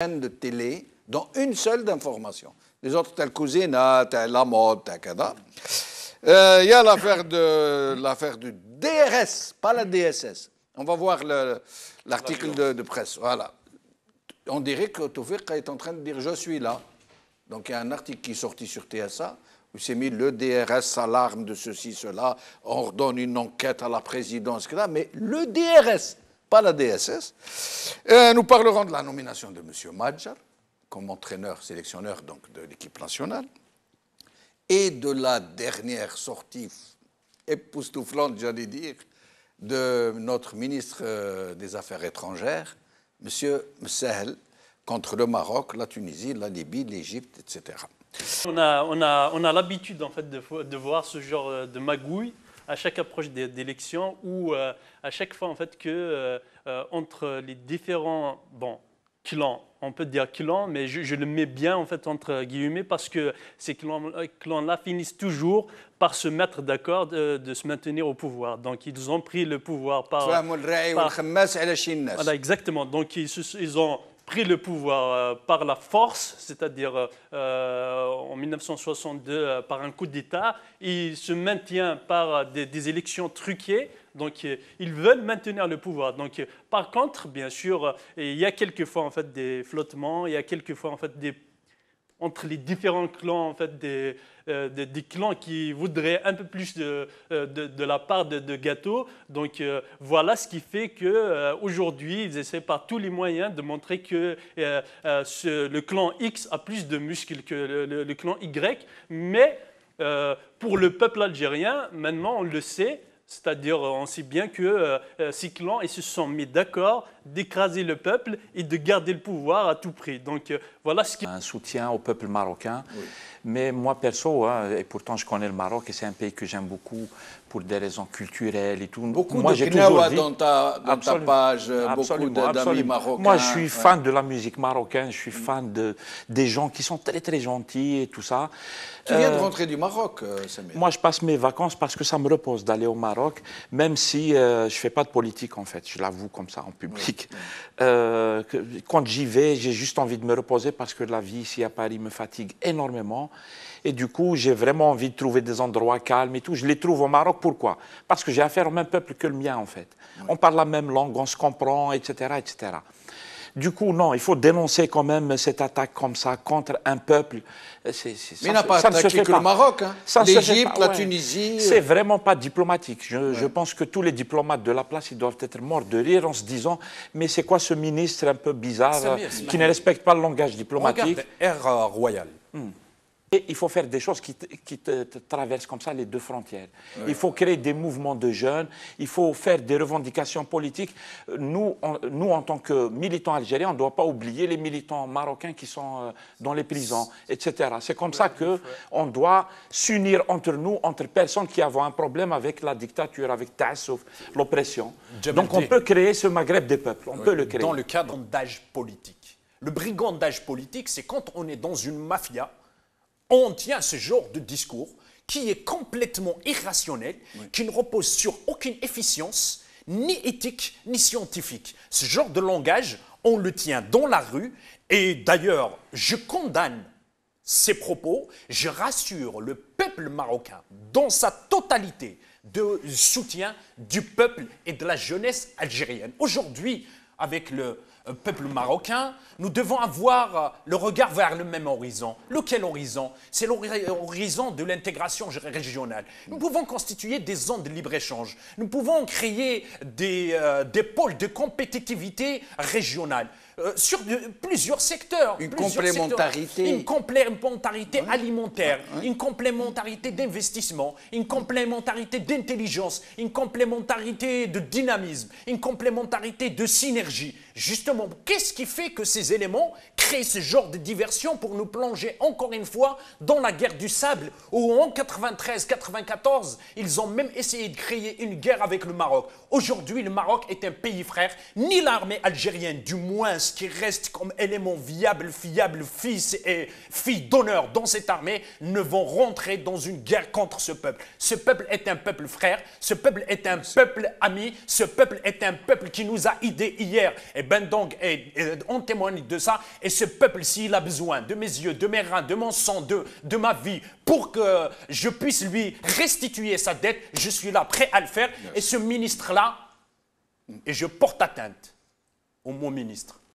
chaîne de télé, dont une seule d'information. Les autres, telle cousine, telle la mode, telle kada. Il y a l'affaire du DRS, pas la DSS. On va voir l'article de presse. Voilà. On dirait que Tawfiq est en train de dire « je suis là ». Donc il y a un article qui est sorti sur TSA où c'est mis le DRS s'alarme de ceci, cela, on ordonne une enquête à la présidence, etc. Mais le DRS, pas la DSS. Nous parlerons de la nomination de M. Madjar comme entraîneur, sélectionneur donc, de l'équipe nationale et de la dernière sortie époustouflante, j'allais dire, de notre ministre des Affaires étrangères, M. Msahel, contre le Maroc, la Tunisie, la Libye, l'Égypte, etc. On a l'habitude en fait de voir ce genre de magouille à chaque approche d'élection ou à chaque fois en fait que entre les différents clans, on peut dire clans, mais je le mets bien en fait entre guillemets parce que ces clans-là finissent toujours par se mettre d'accord de se maintenir au pouvoir. Donc ils ont pris le pouvoir par voilà, exactement. Donc ils ont pris le pouvoir par la force, c'est-à-dire en 1962 par un coup d'État. Il se maintient par des élections truquées. Donc, ils veulent maintenir le pouvoir. Donc, par contre, bien sûr, il y a quelquefois en fait des flottements, il y a quelquefois en fait entre les différents clans en fait des clans qui voudraient un peu plus de la part de gâteau. Donc voilà ce qui fait qu'aujourd'hui, ils essaient par tous les moyens de montrer que le clan X a plus de muscles que le clan Y. Mais pour le peuple algérien, maintenant on le sait, c'est-à-dire, on sait bien que ces clans ils se sont mis d'accord d'écraser le peuple et de garder le pouvoir à tout prix. Donc, voilà ce qui... Un soutien au peuple marocain. Oui. Mais moi, perso, et pourtant je connais le Maroc et c'est un pays que j'aime beaucoup pour des raisons culturelles et tout. Beaucoup moi, de Knawa dans ta page, beaucoup d'amis marocains. Moi, je suis fan de la musique marocaine, je suis fan des gens qui sont très, très gentils et tout ça. Tu viens de rentrer du Maroc, Samir? Moi, je passe mes vacances parce que ça me repose d'aller au Maroc, même si je ne fais pas de politique, en fait. Je l'avoue comme ça, en public. Oui. Quand j'y vais, j'ai juste envie de me reposer parce que la vie ici à Paris me fatigue énormément. Et du coup, j'ai vraiment envie de trouver des endroits calmes et tout. Je les trouve au Maroc. Pourquoi? Parce que j'ai affaire au même peuple que le mien, en fait. Oui. On parle la même langue, on se comprend, etc., etc. Du coup, non, il faut dénoncer quand même cette attaque comme ça contre un peuple. Mais il n'a pas attaqué que le Maroc, hein. L'Égypte, la Tunisie... C'est vraiment pas diplomatique. Je pense que tous les diplomates de la place, ils doivent être morts de rire en se disant « Mais c'est quoi ce ministre un peu bizarre qui ne respecte pas le langage diplomatique ?» Regarde Air Royal. Et il faut faire des choses qui te traversent comme ça les deux frontières. Oui. Il faut créer des mouvements de jeunes, il faut faire des revendications politiques. Nous en tant que militants algériens, on ne doit pas oublier les militants marocains qui sont dans les prisons, etc. C'est comme ça qu'on doit s'unir entre nous, entre personnes qui ont un problème avec la dictature, avec Taassouf, l'oppression. Donc on peut créer ce Maghreb des peuples, on peut le créer. Dans le cadre d'âge politique. Le brigandage politique, c'est quand on est dans une mafia, on tient ce genre de discours qui est complètement irrationnel, qui ne repose sur aucune efficience, ni éthique, ni scientifique. Ce genre de langage, on le tient dans la rue. Et d'ailleurs, je condamne ces propos. Je rassure le peuple marocain dans sa totalité de soutien du peuple et de la jeunesse algérienne. Aujourd'hui, avec le peuple marocain, nous devons avoir le regard vers le même horizon. Lequel horizon? C'est l'horizon de l'intégration régionale. Nous pouvons constituer des zones de libre-échange. Nous pouvons créer des pôles de compétitivité régionale. Sur plusieurs secteurs. Une complémentarité. Une complémentarité alimentaire, une complémentarité d'investissement, une complémentarité d'intelligence, une complémentarité de dynamisme, une complémentarité de synergie. Justement, qu'est-ce qui fait que ces éléments créent ce genre de diversion pour nous plonger encore une fois dans la guerre du sable où en 93-94, ils ont même essayé de créer une guerre avec le Maroc. Aujourd'hui, le Maroc est un pays frère, ni l'armée algérienne, du moins princes qui restent comme éléments viables, fiables, fils et filles d'honneur dans cette armée ne vont rentrer dans une guerre contre ce peuple. Ce peuple est un peuple frère, ce peuple est un peuple ami, ce peuple est un peuple qui nous a aidés hier. Et donc, on témoigne de ça. Et ce peuple, s'il a besoin de mes yeux, de mes reins, de mon sang, de ma vie, pour que je puisse lui restituer sa dette, je suis là, prêt à le faire. Et ce ministre-là, et je porte atteinte au mot ministre.